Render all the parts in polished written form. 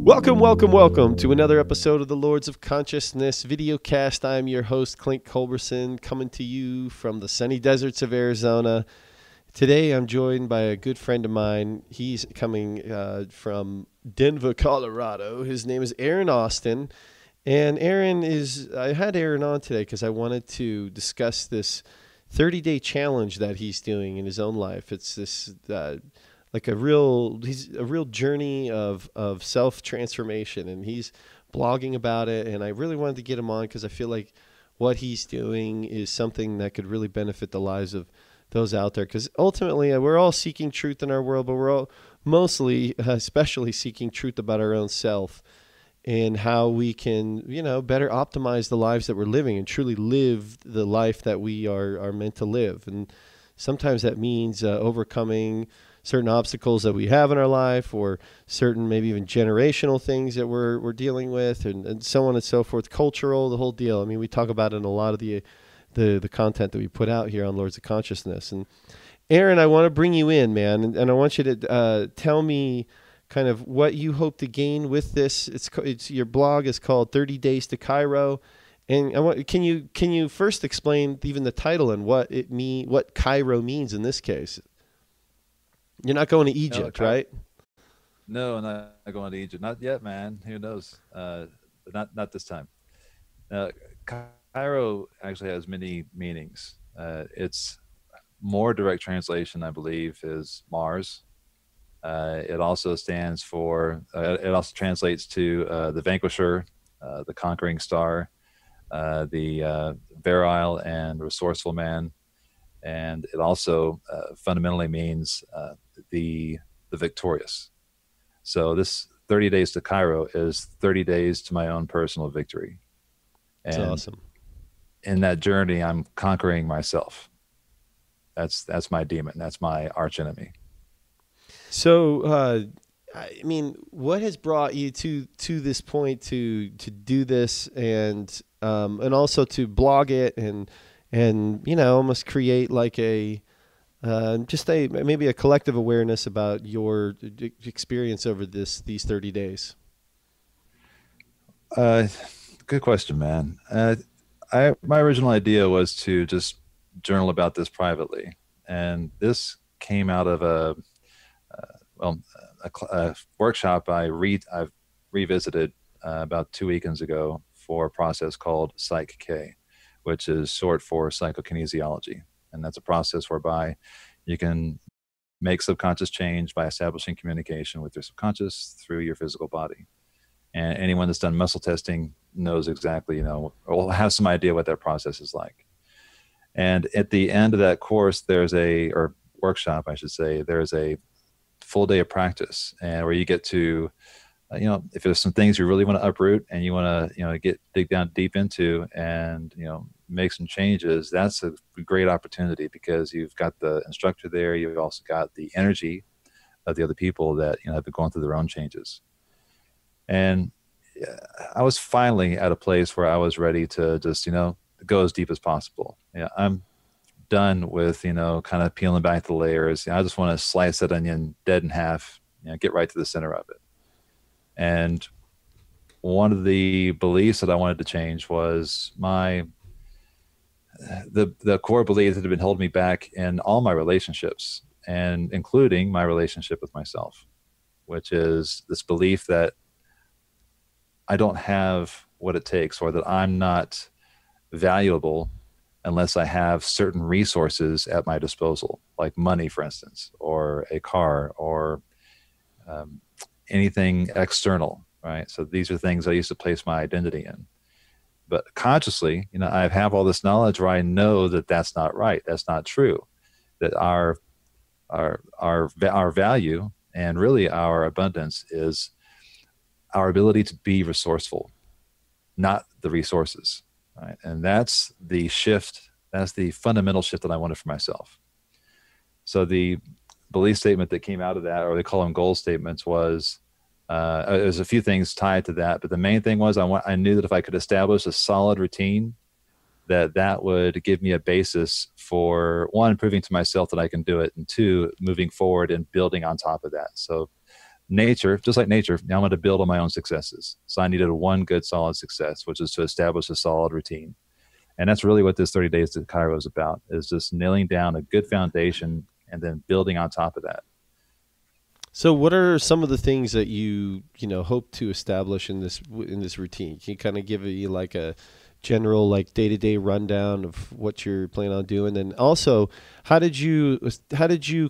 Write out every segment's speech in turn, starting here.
Welcome, welcome, welcome to another episode of the Lords of Consciousness videocast. I'm your host, Clint-culberson, coming to you from the sunny deserts of Arizona. Today, I'm joined by a good friend of mine. He's coming from Denver, Colorado. His name is Aaron-Austin. And I had Aaron on today because I wanted to discuss this 30-day challenge that he's doing in his own life. It's this he's a real journey of self-transformation, and he's blogging about it. And I really wanted to get him on because I feel like what he's doing is something that could really benefit the lives of those out there. Because ultimately, we're all seeking truth in our world, but we're all mostly, especially seeking truth about our own self and how we can, better optimize the lives that we're living and truly live the life that we are meant to live. And sometimes that means overcoming certain obstacles that we have in our life, or certain maybe even generational things that we're dealing with, and so on and so forth, cultural, the whole deal. I mean, we talk about it in a lot of the content that we put out here on Lords of Consciousness. And Aaron, I want to bring you in, man, and I want you to tell me kind of what you hope to gain with this. It's your blog is called 30 Days to Cairo. And can you first explain even the title and what Cairo means in this case? You're not going to Egypt, right? No, not going to Egypt. Not yet, man. Who knows? Not this time. Cairo actually has many meanings. Its more direct translation, I believe, is Mars. It also stands for. It also translates to the vanquisher, the conquering star, the virile and resourceful man, and it also fundamentally means the victorious. So this 30 days to Cairo is 30 days to my own personal victory. And that's awesome. In that journey, I'm conquering myself. That's my demon. That's my arch enemy. So, I mean, what has brought you to this point to do this and also to blog it and almost create like maybe a collective awareness about your experience over these 30 days? Good question, man. My original idea was to just journal about this privately, and this came out of a workshop I've revisited about 2 weekends ago for a process called Psych K, which is short for psychokinesiology. And that's a process whereby you can make subconscious change by establishing communication with your subconscious through your physical body. And anyone that's done muscle testing knows exactly, or will have some idea what that process is like. And at the end of that course, or workshop, I should say, there's a full day of practice, and where you get to, if there's some things you really want to uproot and you want to, dig down deep into and, make some changes, that's a great opportunity because you've got the instructor there. You've also got the energy of the other people that, have been going through their own changes. And I was finally at a place where I was ready to just, go as deep as possible. I'm done with, kind of peeling back the layers. I just want to slice that onion dead in half, get right to the center of it. And one of the beliefs that I wanted to change was the core beliefs that have been holding me back in all my relationships, and including my relationship with myself, which is this belief that I don't have what it takes, or that I'm not valuable unless I have certain resources at my disposal, like money, for instance, or a car, or anything external, right? So these are things I used to place my identity in. But consciously, I have all this knowledge where I know that that's not right. That's not true. That our value and really our abundance is our ability to be resourceful, not the resources. Right? And that's the shift. That's the fundamental shift that I wanted for myself. So the belief statement that came out of that, or they call them goal statements, was there's a few things tied to that, but the main thing was I knew that if I could establish a solid routine, that would give me a basis for, one, proving to myself that I can do it, and two, moving forward and building on top of that. So nature, just like nature, I wanted to build on my own successes. So I needed one good, solid success, which is to establish a solid routine. And that's really what this 30 days to Cairo is about, is just nailing down a good foundation and then building on top of that. So, what are some of the things that you hope to establish in this routine? Can you kind of give me like a general like day to day rundown of what you're planning on doing, and also how did you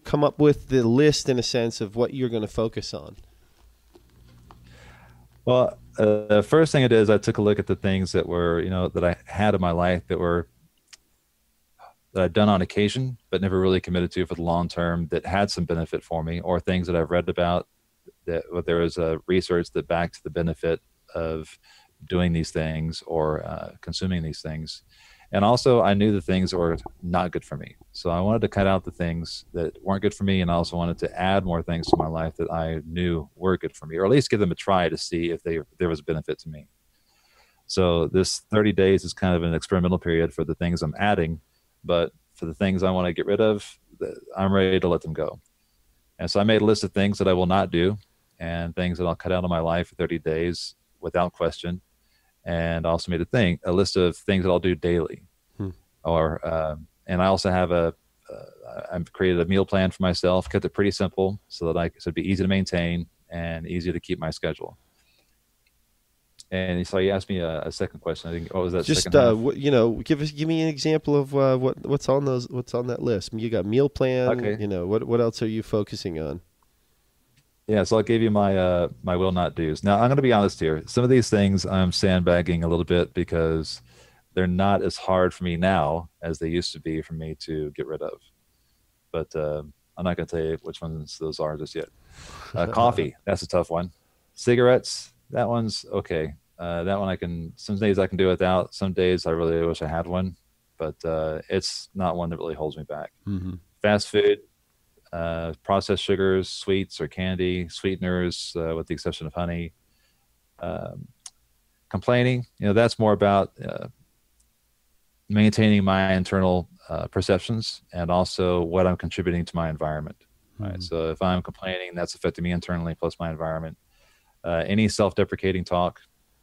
come up with the list in a sense of what you're going to focus on? Well, the first thing it is, I took a look at the things that were, that I had in my life that I'd done on occasion, but never really committed to for the long term, that had some benefit for me, or things that I've read about that there was a research that backed the benefit of doing these things or consuming these things. And also, I knew the things that were not good for me. So I wanted to cut out the things that weren't good for me, and I also wanted to add more things to my life that I knew were good for me, or at least give them a try to see if there was a benefit to me. So this 30 days is kind of an experimental period for the things I'm adding, but for the things I want to get rid of, I'm ready to let them go. And so I made a list of things that I will not do and things that I'll cut out of my life for 30 days without question. And I also made a list of things that I'll do daily. Hmm. And I also have I've created a meal plan for myself, kept it pretty simple so it'd be easy to maintain and easy to keep my schedule. And so you asked me a second question. I think, what was that Just second half? give me an example of what's on that list. You got meal plan. Okay. What else are you focusing on? Yeah, so I'll give you my will not do's. Now I'm going to be honest here. Some of these things I'm sandbagging a little bit because they're not as hard for me now as they used to be for me to get rid of. But I'm not going to tell you which ones those are just yet. Coffee, that's a tough one. Cigarettes, that one's okay. That one some days I can do without. Some days I really wish I had one, but it's not one that really holds me back. Hmm. Fast food, processed sugars, sweets or candy, sweeteners, with the exception of honey. Um, Complaining, that's more about maintaining my internal perceptions and also what I'm contributing to my environment. Right. Hmm. So if I'm complaining, that's affecting me internally plus my environment. Any self-deprecating talk,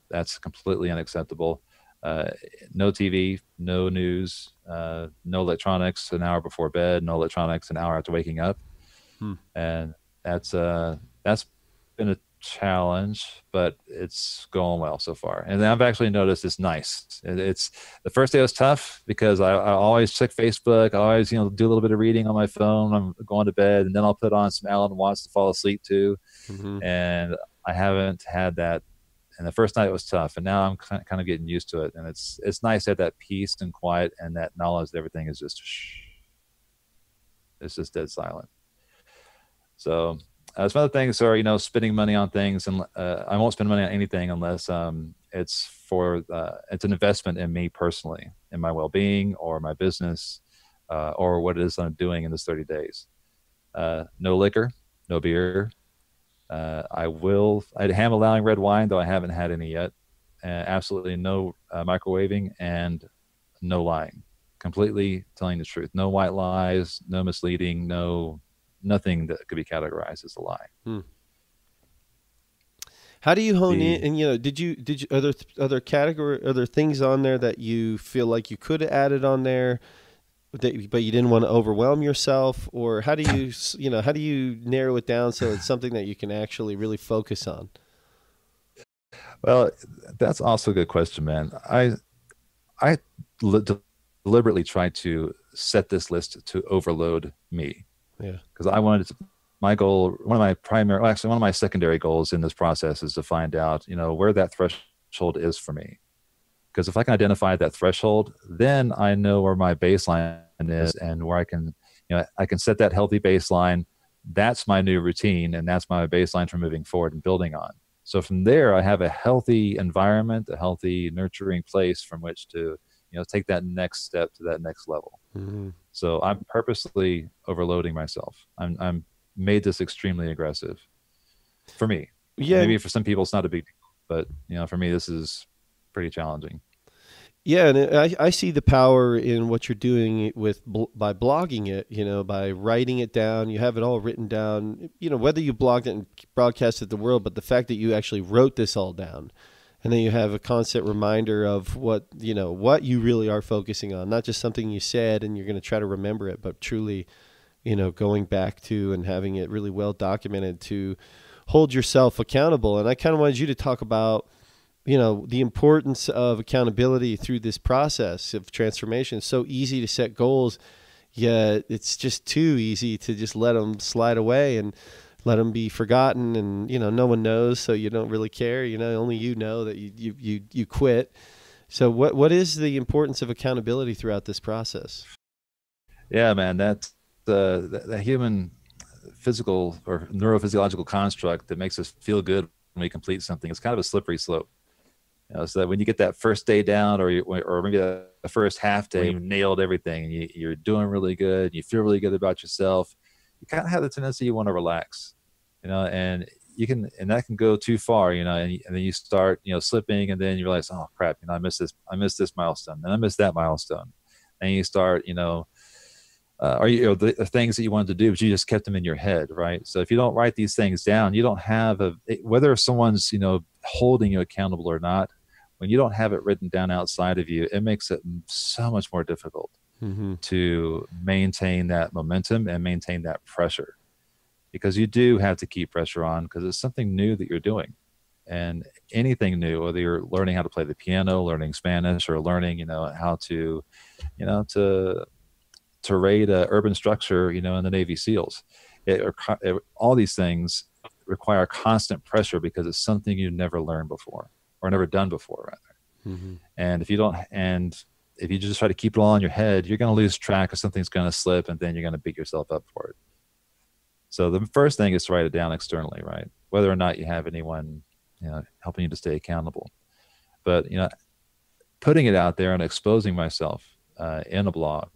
that's completely unacceptable. Uh, no TV, no news, no electronics an hour before bed, no electronics an hour after waking up. Hmm. And that's been a challenge, but it's going well so far. And I've actually noticed it's nice. It's the first day was tough because I always check Facebook. I always do a little bit of reading on my phone. I'm going to bed, and then I'll put on some Alan Watts to fall asleep to. Hmm. And I haven't had that. And the first night was tough, and now I'm kind of getting used to it. And it's nice to have that peace and quiet and that knowledge that everything is just shh. It's just dead silent. So some other things are, spending money on things, and I won't spend money on anything unless it's an investment in me personally, in my well-being or my business, or what it is I'm doing in this 30 days. No liquor, no beer. I am allowing red wine, though I haven't had any yet. Absolutely no microwaving and no lying. Completely telling the truth. No white lies, no misleading, nothing that could be categorized as a lie. Hmm. How do you hone in? The And did you other things on there that you feel like you could have added on there, but you didn't want to overwhelm yourself, or how do you narrow it down so it's something that you can actually really focus on? Well, that's also a good question, man. I li- deliberately tried to set this list to overload me Yeah. because I wanted to. My goal, one of my secondary goals in this process is to find out, where that threshold is for me. Because if I can identify that threshold, then I know where my baseline is and where I can set that healthy baseline. That's my new routine, and that's my baseline for moving forward and building on. So from there, I have a healthy environment, a healthy, nurturing place from which to, take that next step to that next level. Hmm. So I'm purposely overloading myself. I'm made this extremely aggressive for me. Yeah. Maybe for some people it's not a big deal, but for me this is pretty challenging. Yeah, and I see the power in what you're doing with by blogging it. By writing it down, you have it all written down. Whether you blogged it and broadcasted the world, but the fact that you actually wrote this all down, and then you have a constant reminder of what you really are focusing on, not just something you said and you're going to try to remember it, but truly, going back to and having it really well documented to hold yourself accountable. And I kind of wanted you to talk about the importance of accountability through this process of transformation. It's so easy to set goals, yet it's just too easy to just let them slide away and let them be forgotten. And, no one knows, so you don't really care. Only you know that you quit. So what is the importance of accountability throughout this process? Yeah, man, that's the human physical or neurophysiological construct that makes us feel good when we complete something. It's kind of a slippery slope. So that when you get that first day down, or maybe the first half day, you nailed everything, and you're doing really good, you feel really good about yourself, you kind of have the tendency you want to relax, and that can go too far, and then you start, slipping, and then you realize, oh crap, I missed this milestone, and I missed that milestone, and you start, or the things that you wanted to do, but you just kept them in your head, right? So if you don't write these things down, you don't have whether someone's holding you accountable or not. When you don't have it written down outside of you, it makes it so much more difficult to maintain that momentum and maintain that pressure, because you do have to keep pressure on, because it's something new that you're doing. And anything new, whether you're learning how to play the piano, learning Spanish, or learning, how to, to raid a urban structure, in the Navy SEALs, all these things require constant pressure, because it's something you've never learned before, or never done before, rather. And if you just try to keep it all in your head, you're going to lose track of something's going to slip, and then you're going to beat yourself up for it. So the first thing is to write it down externally, right? Whether or not you have anyone, helping you to stay accountable. But, putting it out there and exposing myself in a blog,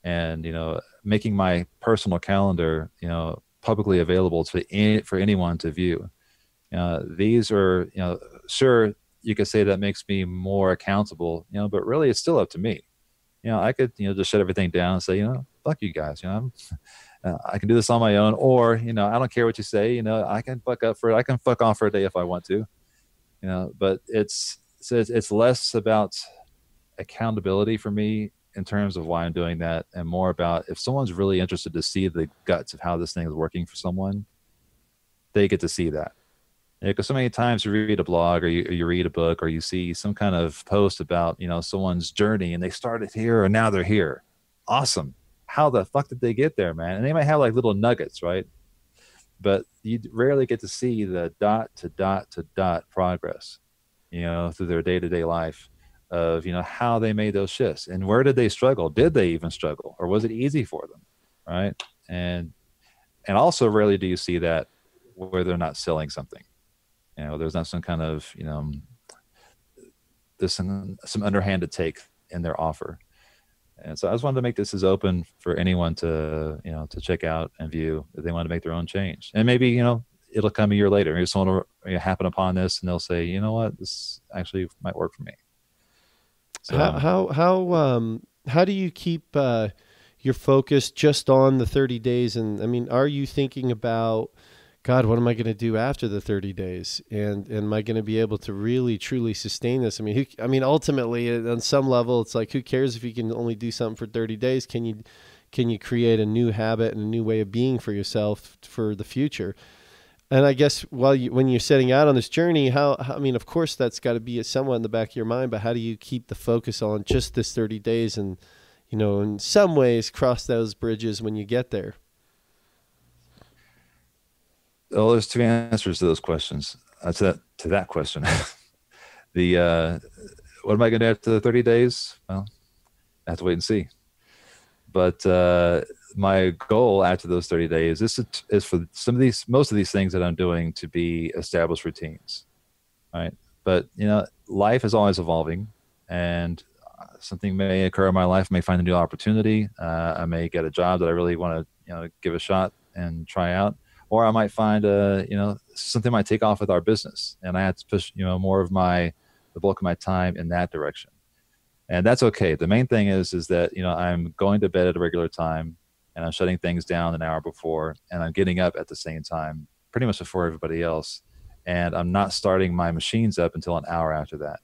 and, making my personal calendar, publicly available for anyone to view. These are, sure, you could say that makes me more accountable, but really it's still up to me. I could, just shut everything down and say, fuck you guys, I can do this on my own, or, I don't care what you say, I can fuck up for it. I can fuck off for a day if I want to, but it's less about accountability for me in terms of why I'm doing that, and more about if someone's really interested to see the guts of how this thing is working for someone, they get to see that. Because so many times you read a blog, or you read a book, or you see some kind of post about, someone's journey, and they started here and now they're here. Awesome. How the fuck did they get there, man? And they might have like little nuggets, right? But you rarely get to see the dot to dot to dot progress, through their day-to-day life of, how they made those shifts, and where did they struggle? Did they even struggle, or was it easy for them? Right. And also rarely do you see that where they're not selling something. There's not some kind of, there's some underhanded take in their offer. And so I just wanted to make this as open for anyone to, to check out and view, if they want to make their own change. And maybe, it'll come a year later. Maybe someone will happen upon this and they'll say, you know what, this actually might work for me. So how do you keep your focus just on the 30 days? And I mean, are you thinking about, God, what am I going to do after the 30 days? And am I going to be able to really, truly sustain this? I mean, ultimately, on some level, it's like, who cares if you can only do something for 30 days? Can you create a new habit and a new way of being for yourself for the future? And I guess when you're setting out on this journey, I mean, of course, that's got to be somewhat in the back of your mind, but how do you keep the focus on just this 30 days and, in some ways cross those bridges when you get there? Well, there's two answers to those questions. To that question. What am I going to do after the 30 days? Well, I have to wait and see. But my goal after those 30 days is for most of these things that I'm doing to be established routines, right? But life is always evolving, and something may occur in my life. I may find a new opportunity. I may get a job that I really want to give a shot and try out. Or I might find something might take off with our business, and I have to push more of the bulk of my time in that direction. And that's okay. The main thing is that, I'm going to bed at a regular time, and I'm shutting things down an hour before, and I'm getting up at the same time, pretty much before everybody else. And I'm not starting my machines up until an hour after that.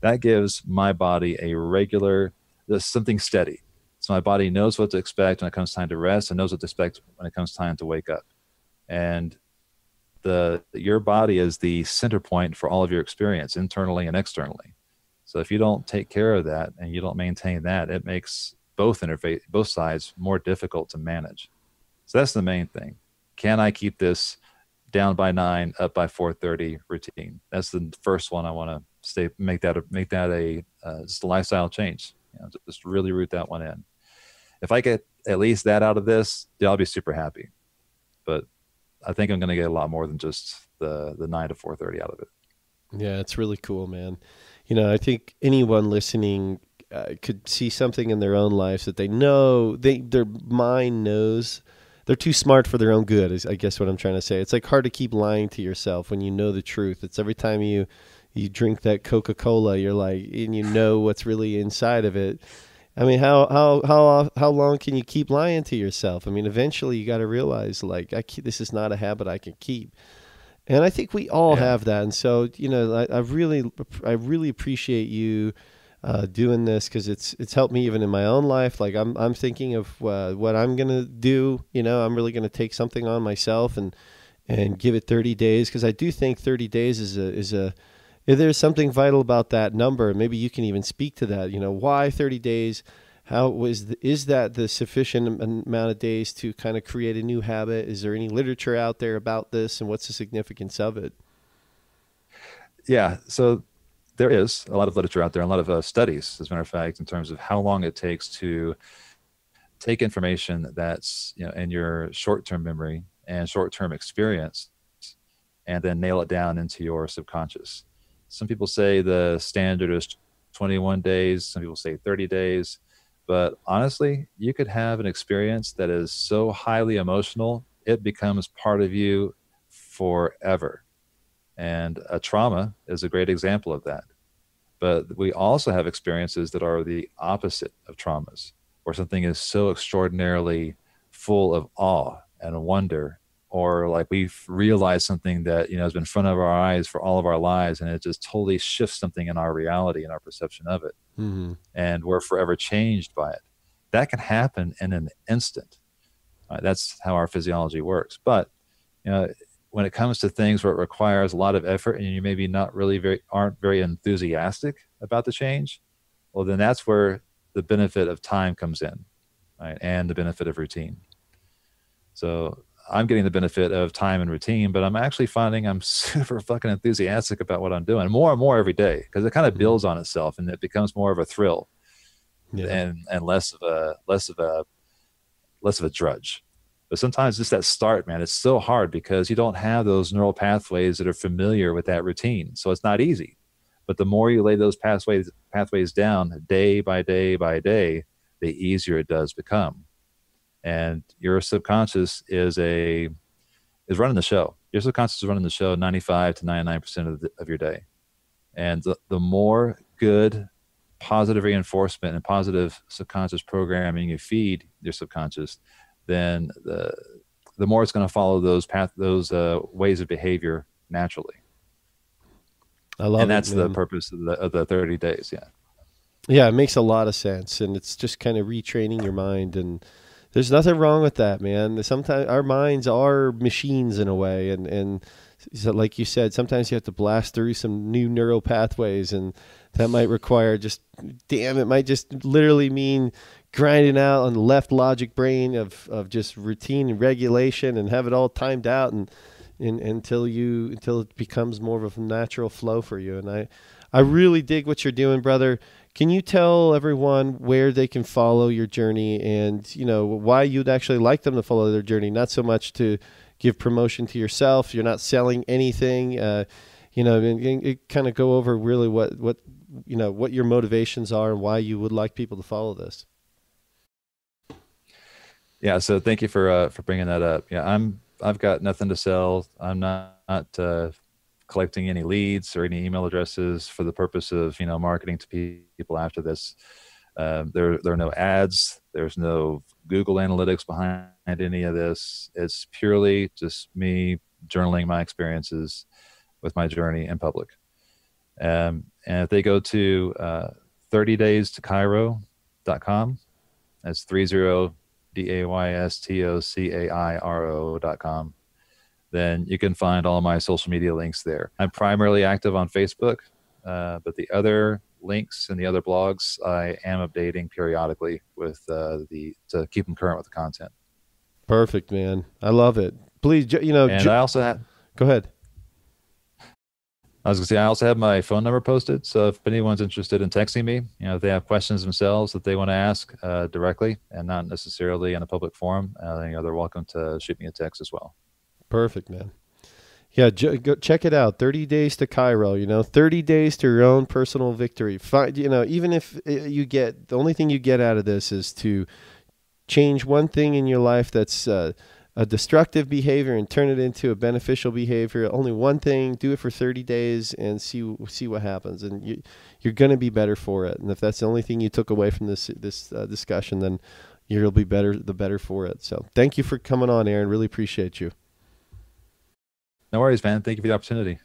That gives my body a regular, something steady. So my body knows what to expect when it comes time to rest, and knows what to expect when it comes time to wake up. And your body is the center point for all of your experience, internally and externally. So if you don't take care of that and you don't maintain that, it makes both sides more difficult to manage. So that's the main thing. Can I keep this down by 9, up by 4:30 routine? That's the first one I want to make that a just a lifestyle change. Just really root that one in. If I get at least that out of this, yeah, I'll be super happy. But I think I'm going to get a lot more than just the 9 to 4:30 out of it. Yeah, it's really cool, man. I think anyone listening could see something in their own lives that they know their mind knows. They're too smart for their own good, is I guess what I'm trying to say. It's like hard to keep lying to yourself when you know the truth. It's every time you drink that Coca-Cola, you're like, and you know what's really inside of it. I mean, how long can you keep lying to yourself? I mean, eventually you got to realize, like, this is not a habit I can keep. And I think we all Yeah. have that. And so, I really appreciate you doing this, because it's helped me even in my own life. Like I'm thinking of what I'm gonna do. I'm really gonna take something on myself and give it 30 days, because I do think 30 days is a if there's something vital about that number. Maybe you can even speak to that. Why 30 days? Is that the sufficient amount of days to kind of create a new habit? Is there any literature out there about this, and what's the significance of it? Yeah. So there is a lot of literature out there, and a lot of studies, as a matter of fact, in terms of how long it takes to take information that's in your short-term memory and short-term experience, and then nail it down into your subconscious. Some people say the standard is 21 days. Some people say 30 days. But honestly, you could have an experience that is so highly emotional, it becomes part of you forever. And a trauma is a great example of that. But we also have experiences that are the opposite of traumas, where something is so extraordinarily full of awe and wonder, or like we've realized something that has been in front of our eyes for all of our lives, and it just totally shifts something in our reality and our perception of it, Mm-hmm. and we're forever changed by it. That can happen in an instant. That's how our physiology works. But you know, when it comes to things where it requires a lot of effort, and you maybe not really aren't very enthusiastic about the change, well, then that's where the benefit of time comes in, right? And the benefit of routine. So I'm getting the benefit of time and routine, but I'm actually finding I'm super fucking enthusiastic about what I'm doing more and more every day, because it kind of Mm-hmm. builds on itself and it becomes more of a thrill, Yeah. and less of a drudge. But sometimes just that start, man, it's so hard because you don't have those neural pathways that are familiar with that routine. So it's not easy. But the more you lay those pathways down day by day by day, the easier it does become. And your subconscious is running the show. Your subconscious is running the show 95 to 99% of your day. And the more good, positive reinforcement and positive subconscious programming you feed your subconscious, then the more it's going to follow those ways of behavior naturally. I And love it, that's the man. purpose of the 30 days. Yeah. Yeah, it makes a lot of sense, and it's just kind of retraining your mind, and there's nothing wrong with that, man. Sometimes our minds are machines in a way, and so like you said, sometimes you have to blast through some new neural pathways, and that might require just, damn, it might just literally mean grinding out on the left logic brain of just routine and regulation, and have it all timed out, and until it becomes more of a natural flow for you. And I really dig what you're doing, brother. Can you tell everyone where they can follow your journey, and why you'd actually like them to follow their journey? Not so much to give promotion to yourself. You're not selling anything. And kind of go over really what your motivations are and why you would like people to follow this. Yeah. So thank you for bringing that up. Yeah. I've got nothing to sell. I'm not collecting any leads or any email addresses for the purpose of, marketing to people after this. There are no ads. There's no Google Analytics behind any of this. It's purely just me journaling my experiences with my journey in public. And if they go to 30daystocairo.com, that's 30daystocairo.com, then you can find all my social media links there. I'm primarily active on Facebook, but the other links and the other blogs I am updating periodically with to keep them current with the content. Perfect, man. I love it. Please, and I also have. Go ahead. I was going to say, I also have my phone number posted. So if anyone's interested in texting me, if they have questions themselves that they want to ask directly and not necessarily in a public forum, they're welcome to shoot me a text as well. Perfect, man. Yeah, go check it out. 30 days to Cairo, 30 days to your own personal victory. Even if the only thing you get out of this is to change one thing in your life that's a destructive behavior and turn it into a beneficial behavior. Only one thing, do it for 30 days and see what happens. And you're going to be better for it. And if that's the only thing you took away from this discussion, then you'll be the better for it. So thank you for coming on, Aaron. Really appreciate you. No worries, man. Thank you for the opportunity.